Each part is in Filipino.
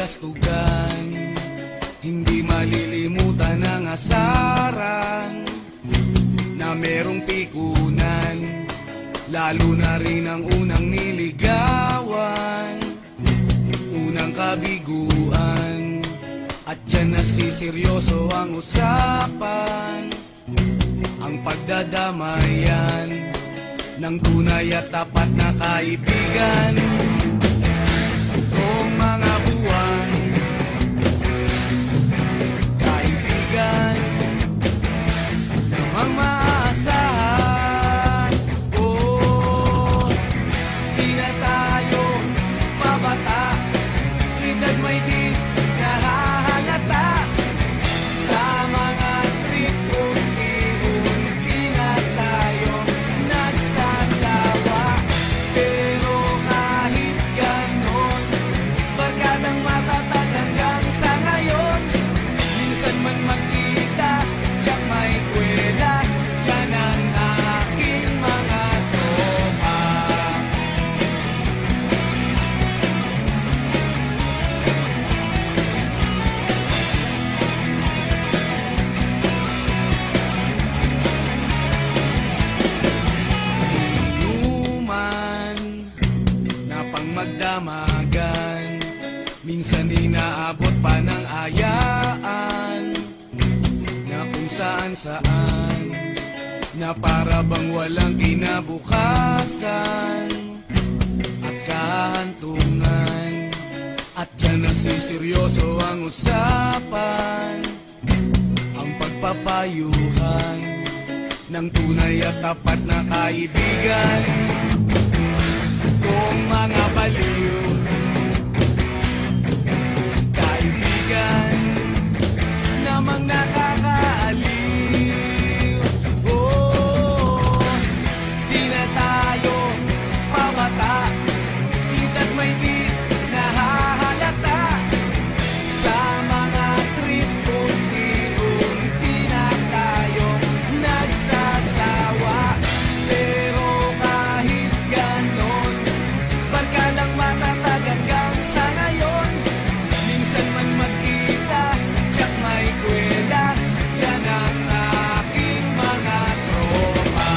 kastugan, hindi malilimutan ang asaran na merong pikunan, lalo na rin ang unang niligawan, unang kabiguan. At dyan nasiseryoso ang usapan, ang pagdadamayan ng tunay at tapat na kaibigan. Kung mga buwan, kaibigan namang maaasahan. Oh, di na tayo mabata, edad may di nahahalata. Sa mga trip, unti-unti na tayo nagsasawa. Pero kahit ganon, barkadang matatag hanggang sa ngayon. Minsan man magkita, tiyak may kwela, yan ang aking mga tropa. Inuman na pang magdamagan, minsan inaabot pa ng ayaan, na kung saan-saan, na para bang walang kinabukasan at kahantungan. At dyan nasiseryoso ang usapan, ang pagpapayuhan ng tunay at tapat na kaibigan. Kung mga baliw, kaibigan namang nakakaaliw. Oh, di na tayo pabata, edad may di nahahalata. Sa mga trip, unti-unti na tayo nagsasawa. Pero kahit ganon, barkadang matatag hanggang sa ngayon. Minsan man magkita, tiyak may kwela, yan ang aking mga tropa.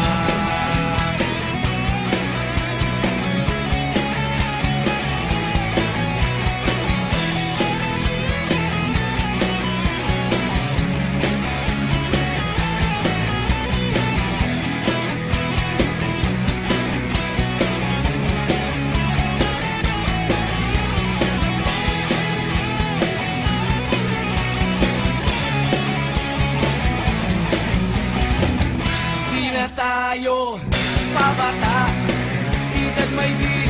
Di na tayo pabata, edad may di